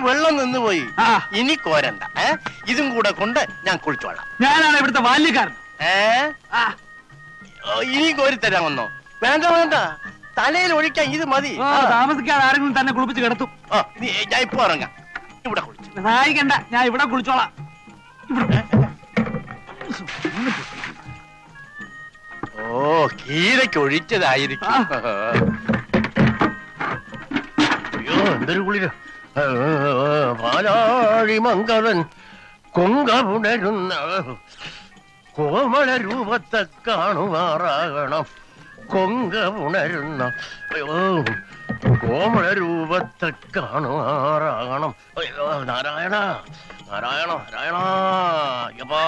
വെള്ളം നിന്ന് പോയി. ഇനി കോരണ്ട. ഇതും കൂടെ കൊണ്ട് ഞാൻ കുളിച്ചോളാം. ഞാനാണ് ഇവിടുത്തെ ബാല്യക്കാരൻ. ഇനി കോരിത്തരാൻ വന്നോ? വേണ്ട വേണ്ട, തലയിൽ ഒഴിക്കാൻ ഇത് മതി. താമസിക്കാതെ ആരെങ്കിലും തന്നെ കുളിപ്പിച്ച് കിടത്തും. ഞാൻ ഇപ്പൊ ഇറങ്ങാം. ഇവിടെ കുളിച്ചു സഹായിക്കണ്ട, ഞാൻ ഇവിടെ കുളിച്ചോളാം. ഓ, കീരയ്ക്ക് ഒഴിച്ചതായിരിക്കും. അയ്യോ, എന്തൊരു കുളിര്. പാലാഴി മംഗളൻ കൊങ്കമുണരുന്ന കോമള രൂപത്തെ കാണുമാറാകണം. കൊങ്കമുണരുന്ന കോമള രൂപത്തെ കാണുമാറാകണം. അയ്യോ, നാരായണ നാരായണ നാരായണ. യപ്പാ,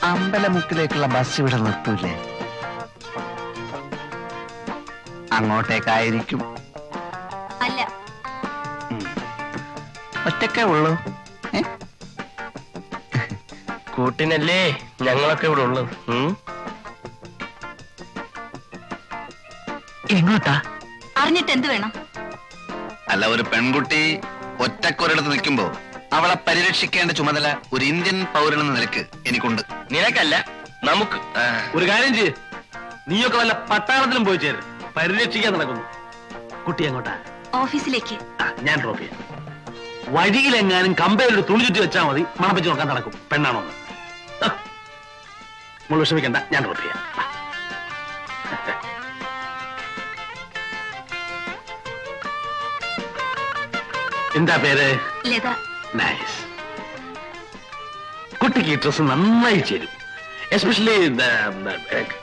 അമ്പലമുക്കിലേക്കുള്ള ബസ് ഇവിടെ നിർത്തൂലേ? അങ്ങോട്ടേക്കായിരിക്കും. അല്ല, ഒറ്റക്കേ ഉള്ളൂ. കൂട്ടിനല്ലേ ഞങ്ങളൊക്കെ ഇവിടെ ഉള്ളത്. എങ്ങോട്ടാ? അറിഞ്ഞിട്ട് എന്ത് വേണം? അല്ല, ഒരു പെൺകുട്ടി ഒറ്റക്കൊരിടത്ത് നിൽക്കുമ്പോ അവളെ പരിരക്ഷിക്കേണ്ട ചുമതല ഒരു ഇന്ത്യൻ പൗരനെന്ന നിലക്ക് എനിക്കുണ്ട്. നിനക്കല്ല, നമുക്ക്. ഒരു കാര്യം ചെയ്യ്, നീയൊക്കെ വല്ല പട്ടാളത്തിലും പോയി ചേര്. പരിരക്ഷിക്കാൻ നടക്കുന്നു. കുട്ടി എങ്ങോട്ടാ? ഓഫീസിലേക്ക്. ഞാൻ ഡ്രോപ്പ് ചെയ്യാം. വഴിയിലെങ്ങാനും കമ്പയിലൊരു തുണി ചുറ്റി വെച്ചാൽ മതി, മണപ്പിച്ച് നോക്കാൻ നടക്കും. പെണ്ണാണോ? നമ്മൾ വിഷമിക്കണ്ട, ഞാൻ ഡ്രോപ്പ് ചെയ്യാം. എന്താ പേര്? ലത. നൈസ്. കുട്ടിക്ക് ഈ ഡ്രസ് നന്നായി ചേരും, especially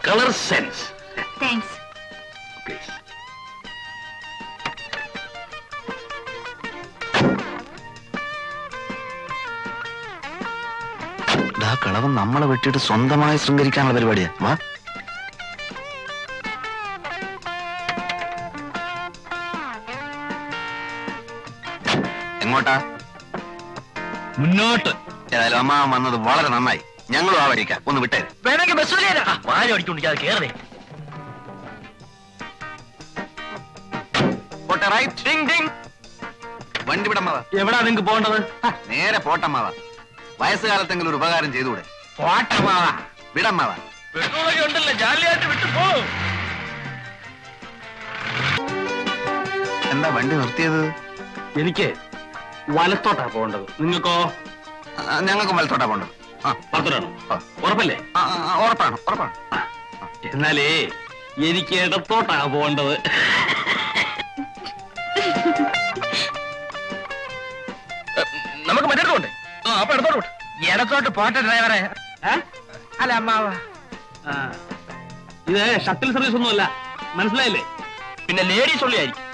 colour sense. Thanks. Please. കളവൻ നമ്മളെ വെട്ടിയിട്ട് സ്വന്തമായി ശൃംഗരിക്കാനുള്ള പരിപാടിയാ. വാ. എങ്ങോട്ടാ? മുന്നോട്ട്. ഏതായാലും അമ്മ വന്നത് വളരെ നന്നായി. ഞങ്ങളും ആ വഴിക്കാം. ഒന്ന് വിട്ടേ. വേണമെങ്കിൽ ബസ് വാരി അടിച്ചോണ്ടിരിക്കാതെ കേറേ. പോട്ടെ, റൈറ്റ്. വണ്ടി വിടമ്മാവ. എവിടാ നിങ്ങക്ക് പോകേണ്ടത്? നേരെ പോട്ടമ്മാവ. വയസ്സുകാലത്തെങ്കിലും ഒരു ഉപകാരം ചെയ്തുകൂടെ? പോട്ടമാവാ, വിടമ്മാവ. പെട്രോളൊക്കെ ഉണ്ടല്ലോ, ജാലിയായിട്ട് വിട്ടു പോ. എന്താ വണ്ടി നിർത്തിയത്? എനിക്ക് വലത്തോട്ടാ പോകേണ്ടത്. നിങ്ങൾക്കോ? ഞങ്ങൾക്കും വലത്തോട്ടാ പോകേണ്ടത്. വലത്തോട്ടാണോ? ഉറപ്പല്ലേ? ഉറപ്പാണ്, ഉറപ്പാണ്. എന്നാലേ എനിക്ക് ഇടത്തോട്ടാ പോകേണ്ടത്. നമുക്ക് മറ്റേടത്തോണ്ട്. അപ്പൊ ഇടത്തോട്ട് ഇടത്തോട്ട് പോട്ടെ ഡ്രൈവറെ. അല്ല അമ്മാവ, ഇത് ഷട്ടിൽ സർവീസ് ഒന്നുമല്ല, മനസ്സിലായില്ലേ? പിന്നെ ലേഡീസ് ഉള്ളിയായിരിക്കും.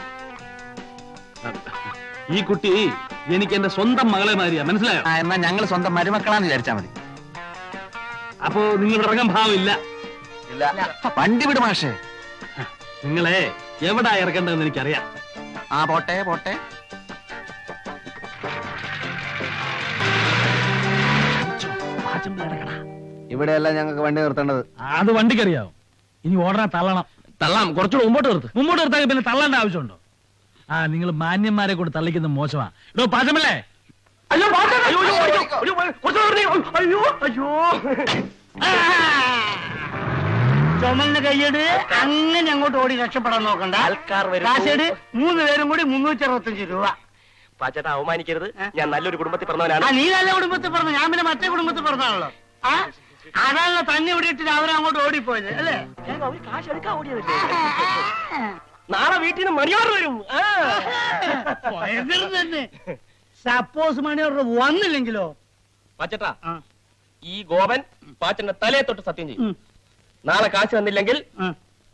ഈ കുട്ടി എനിക്ക് എന്റെ സ്വന്തം മകളെ മാതിരിയാ, മനസ്സിലായോ? എന്നാ ഞങ്ങൾ സ്വന്തം മരുമക്കളാന്ന് വിചാരിച്ചാ മതി. അപ്പോ നിങ്ങൾ ഇറങ്ങാൻ ഭാവമില്ല. വണ്ടി വിട് മാഷേ. നിങ്ങളെ എവിടാ ഇറക്കേണ്ടതെന്ന് എനിക്കറിയാം. പോട്ടെ പോട്ടെ. ഇവിടെയല്ല ഞങ്ങൾക്ക് വണ്ടി നിർത്തേണ്ടത്. അത് വണ്ടിക്കറിയാവും. ഇനി ഓടനെ തള്ളണം. തള്ളാം, കുറച്ചുകൂടെ മുമ്പോട്ട് നിർത്ത്. മുമ്പോട്ട് നിർത്താൻ പിന്നെ തള്ളേണ്ട ആവശ്യമുണ്ടോ? നിങ്ങൾ മാന്യന്മാരെ കൊണ്ട് തള്ളിക്കുന്ന മോശമാ. ഇടോ പാചമല്ലേ? ചുമലിന് കൈയ്യട് അങ്ങനെ അങ്ങോട്ട് ഓടി രക്ഷപ്പെടാൻ നോക്കണ്ട. കാശേട് 3 പേരും കൂടി 365 രൂപ. പാച്ചേട്ടാ, അവമാനിക്കരുത്. ഞാൻ നല്ലൊരു കുടുംബത്തിൽ പറഞ്ഞവനാണ്. നീ നല്ല കുടുംബത്തിൽ പറഞ്ഞു, ഞാൻ പിന്നെ മറ്റേ കുടുംബത്തിൽ പറഞ്ഞാണല്ലോ. അതാണല്ലോ തന്നെ ഇവിടെ ഇട്ടിട്ട് അവരങ്ങോട്ട് ഓടിപ്പോയത് അല്ലേ? കാശ് എടുക്കാൻ ഓടിയതല്ലേ? നാളെ വീട്ടിൽ നിന്ന് മണിയോർ വരും. തന്നെ സപ്പോസ് മണിയോർ വന്നില്ലെങ്കിലോ? പാച്ചേട്ടാ, ഈ ഗോപൻ പാച്ചന്റെ തലയെ തൊട്ട് സത്യം ചെയ്യും. നാളെ കാശ് തന്നില്ലെങ്കിൽ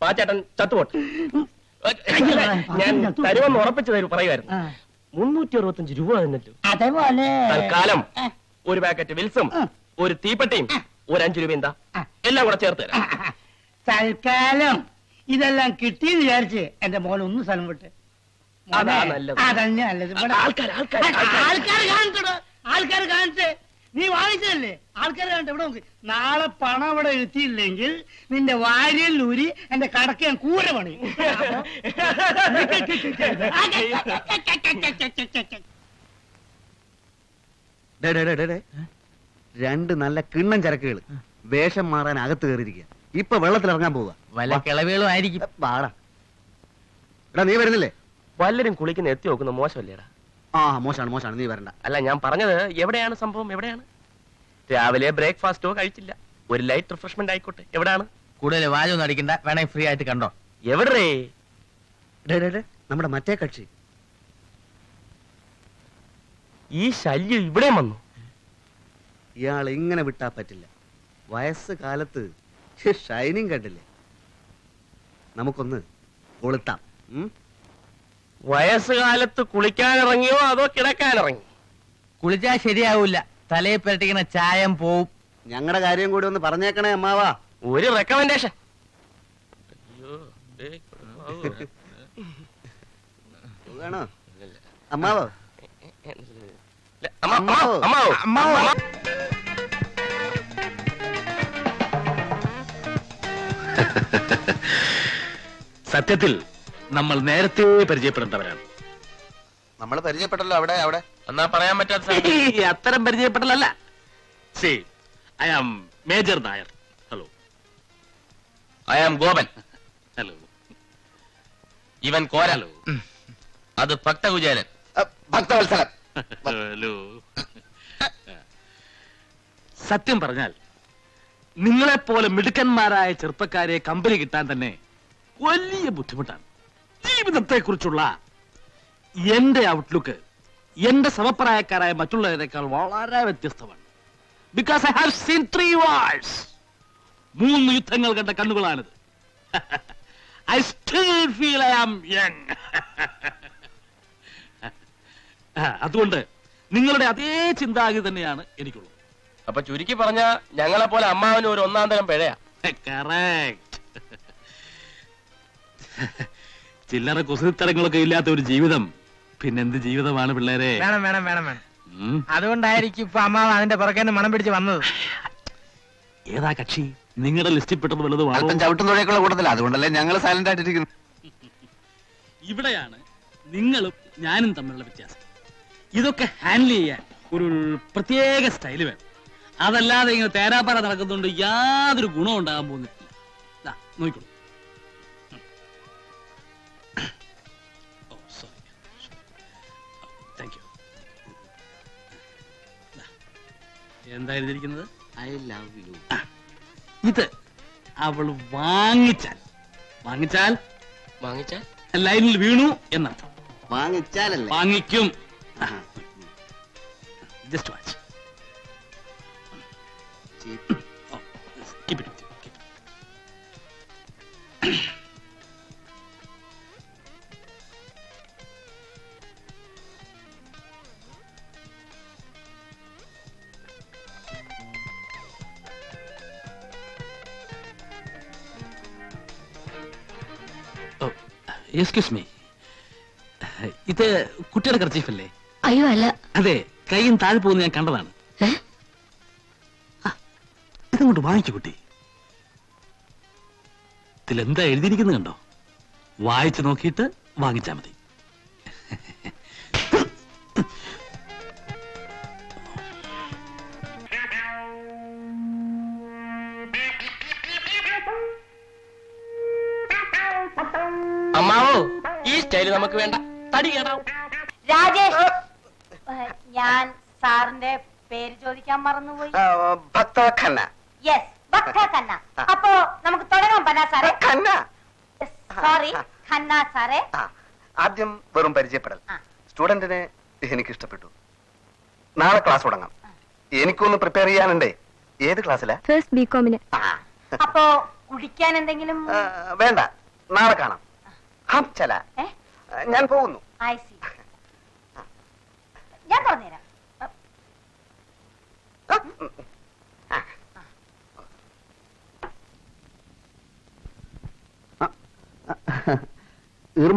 പാച്ചേട്ടൻ ചത്തുപോട്ടെ. ഞാൻ തരുമെന്ന് ഉറപ്പിച്ചു തരും പറയുമായിരുന്നു. 365 രൂപ തന്നിട്ടു. അതേപോലെ തൽക്കാലം ഒരു പാക്കറ്റ് വിൽസും ഒരു തീപ്പെട്ടിയും ഒരു 5 രൂപ എന്താ എല്ലാം കൂടെ ചേർത്ത് തരാം. തൽക്കാലം ഇതെല്ലാം കിട്ടിയെന്ന് വിചാരിച്ച് എന്റെ മോൻ ഒന്ന് സ്ഥലം വിട്ട്. അതാ നല്ലത്. അതന്നെ നല്ലത്. ആൾക്കാർ കാണട്ടെ. നീ വാങ്ങിച്ചതല്ലേ ആൾക്കാരെ കണ്ട ഇവിടെ നോക്ക്. നാളെ പണം ഇവിടെ എത്തിയില്ലെങ്കിൽ നിന്റെ വാര്യല്ലൂരി എന്റെ കടക്ക് ഞാൻ കൂര പണി. രണ്ട് നല്ല കിണ്ണം ചരക്കുകൾ വേഷം മാറാൻ അകത്ത് കയറിയിരിക്കുക. ഇപ്പൊ വെള്ളത്തിൽ ഇറങ്ങാൻ പോവുക. വല്ല കിളവുകളും ആയിരിക്കും. വാടാ. എടാ നീ വരുന്നില്ലേ? വല്ലരും കുളിക്കുന്ന എത്തി നോക്കുന്ന മോശമല്ലേടാ? ആ മോശാണ് മോശാണ്, നീ വരണ്ട. അല്ല, ഞാൻ പറഞ്ഞത് എവിടെയാണ് സംഭവം? എവിടെയാണ്? രാവിലെ ബ്രേക്ക്ഫാസ്റ്റോ കഴിച്ചില്ല, ഒരു ലൈറ്റ് റിഫ്രഷ്മെന്റ് ആയിക്കോട്ടെ. എവിടാണ്? കൂടുതൽ വാചൊന്നും അടിക്കണ്ട, വേണേ ഫ്രീ ആയിട്ട് കണ്ടോ. എവിടെ? നമ്മുടെ മറ്റേ കക്ഷി. ഈ ശല്യം ഇവിടെയും വന്നു. ഇയാൾ ഇങ്ങനെ വിട്ടാ പറ്റില്ല. വയസ്സ് കാലത്ത് ഷൈനിങ് കണ്ടില്ലേ? നമുക്കൊന്ന് കൊളുത്താം. വയസ്സുകാലത്ത് കുളിക്കാനിറങ്ങിയോ അതോ കിടക്കാനിറങ്ങി? കുളിച്ചാ ശരിയാവൂല, തലയെ പുരട്ടിക്കുന്ന ചായം പോവും. ഞങ്ങളുടെ കാര്യം കൂടി ഒന്ന് പറഞ്ഞേക്കണേ അമ്മാവാ. ഒരു റെക്കമെൻഡേഷൻ. വേണോ അമ്മാവോ? സത്യത്തിൽ നമ്മൾ നേരത്തെ പരിചയപ്പെടേണ്ടവരാണ്. നമ്മൾ പരിചയപ്പെട്ടല്ലോ. അവിടെ അവിടെ എന്നാ പറയാൻ പറ്റാത്ത അത്തരം പരിചയപ്പെടലല്ല. I am major Nair. Hello. I am Gopan. Hello. ഇവൻ കോരലോ, അത് ഭക്തകുചേരൻ. ഭക്തവത്സലൻ. ഹലോ. സത്യം പറഞ്ഞാൽ നിങ്ങളെപ്പോലെ മിടുക്കന്മാരായ ചെറുപ്പക്കാരെ കമ്പനി കിട്ടാൻ തന്നെ വലിയ ബുദ്ധിമുട്ടാണ്. ജീവിതത്തെ കുറിച്ചുള്ള എന്റെ ഔട്ട്ലുക്ക് എന്റെ സമപ്രായക്കാരായ മറ്റുള്ളവരെക്കാൾ വളരെ വ്യത്യസ്തമാണ്. Because I have seen 3 wars. 3 യുദ്ധങ്ങൾ കണ്ട കണ്ണുകളാണിത്. I still feel I am young. അതുകൊണ്ട് നിങ്ങളുടെ അതേ ചിന്താഗതി തന്നെയാണ് എനിക്കുള്ളത്. അപ്പൊ ചുരുക്കി പറഞ്ഞ ഞങ്ങളെ പോലെ അമ്മാവന് ഒരു ഒന്നാം തരം പിഴയാ. കറക്റ്റ്. ചില്ലറ കുസൃത്തരങ്ങളൊക്കെ ഇല്ലാത്ത ഒരു ജീവിതം പിന്നെന്ത് ജീവിതമാണ് പിള്ളേരെ? വേണം വേണം വേണം വേണം. അതുകൊണ്ടായിരിക്കും ഇപ്പൊ അമ്മാവ് അതിന്റെ പുറകെ മണം പിടിച്ച് വന്നത്. ഏതാ കക്ഷി? നിങ്ങളുടെ ലിസ്റ്റിൽ പെട്ടത് വല്ലതും അല്പം ചവിട്ടും തുഴയൊക്കെയുള്ള കൂട്ടത്തില്ല, അതുകൊണ്ടല്ലേ ഞങ്ങൾ സൈലന്റ് ആയിട്ടിരിക്കുന്നു. ഇവിടെയാണ് നിങ്ങളും ഞാനും തമ്മിലുള്ള വ്യത്യാസം. ഇതൊക്കെ ഹാൻഡിൽ ചെയ്യാൻ ഒരു പ്രത്യേക സ്റ്റൈല് വേണം. അതല്ലാതെ ഇങ്ങനെ തേരാപ്പാറ നടക്കുന്നുണ്ട് യാതൊരു ഗുണം ഉണ്ടാകാൻ പോകുന്നില്ല. നോക്കിക്കോളൂ. Thank you. എന്താ എഴുതിയിരിക്കുന്നത്? I love you. ഇത് അവൾ വാങ്ങിച്ചാൽ വാങ്ങിച്ച ലൈനിൽ വീണു എന്നർത്ഥം. വാങ്ങിച്ചാലല്ലേ? വാങ്ങിക്കും. Just watch. Keep it. Excuse me, ഇത് കുട്ടിയുടെ കർച്ചീഫല്ലേ? അയ്യോ അല്ല. അതെ, കൈയും താഴെ പോകുന്ന ഞാൻ കണ്ടതാണ്. ഇതങ്ങോട്ട് വാങ്ങിച്ചു കുട്ടി. ഇതിലെന്താ എഴുതിയിരിക്കുന്നത് കണ്ടോ? വായിച്ചു നോക്കിയിട്ട് വാങ്ങിച്ചാ മതി. അമ്മാവോ, ഈ സ്റ്റൈല് നമുക്ക് വേണ്ട, തടി കേടാവും. രാജേഷ്, ഞാൻ സാറിന്റെ പേര് ചോദിക്കാൻ മറന്നുപോയി. ഭക്ത ഖന്ന. യെസ്, ഭക്ത ഖന്ന. അപ്പോ നമുക്ക് തുടങ്ങാം പന്ന സാറേ. ഖന്ന. സോറി, ഖന്ന സാറേ. ആദ്യം വെറും പരിചയപ്പെടൽ. ആ. സ്റ്റുഡന്റിനെ എനിക്ക് ഇഷ്ടപ്പെട്ടു. നാളെ ക്ലാസ് തുടങ്ങാം. എനിക്കൊന്ന് പ്രിപ്പയർ ചെയ്യാനുണ്ടേ. ഏത് ക്ലാസ്സിലാ? ഫസ്റ്റ് ബികോമിന്. അപ്പോ കുടിക്കാൻ എന്തെങ്കിലും? വേണ്ട, നാളെ കാണാം. ഹം ചല. ഞാൻ പോകുന്നു. I C. ഞാൻ പറഞ്ഞുതരാം.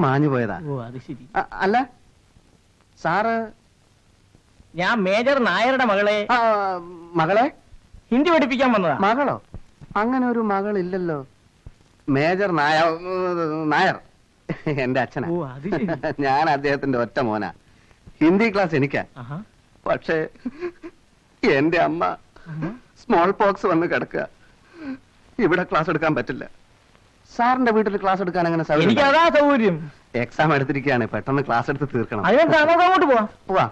മാഞ്ഞു പോയതാ. ഓ, അത് ശരി. അല്ല സാറ് ഞാൻ മേജർ നായരുടെ മകളെ മകളെ ഹിന്ദി പഠിപ്പിക്കാൻ വന്നതാ. മകളോ? അങ്ങനെ ഒരു മകളില്ലല്ലോ. മേജർ നായർ എന്റെ അച്ഛനാ. ഓ, അത് ശരി. ഞാൻ അദ്ദേഹത്തിന്റെ ഒറ്റ മോനാ. ഹിന്ദി ക്ലാസ് എനിക്കാ. ആഹാ. പക്ഷേ എന്റെ അമ്മ സ്മോൾ പോക്സ് വന്ന് കിടക്കുക. ഇവിടെ ക്ലാസ് എടുക്കാൻ പറ്റില്ല. സാറിന്റെ വീട്ടിൽ ക്ലാസ് എടുക്കാൻ അങ്ങനെ എനിക്ക് അതാ സൗകര്യം. എക്സാം എടുത്തിരിക്കുകയാണ്. പെട്ടെന്ന് ക്ലാസ് എടുത്ത് തീർക്കണം. അതിനെന്താ നമുക്ക് അങ്ങോട്ട് പോവാം. പോവാ.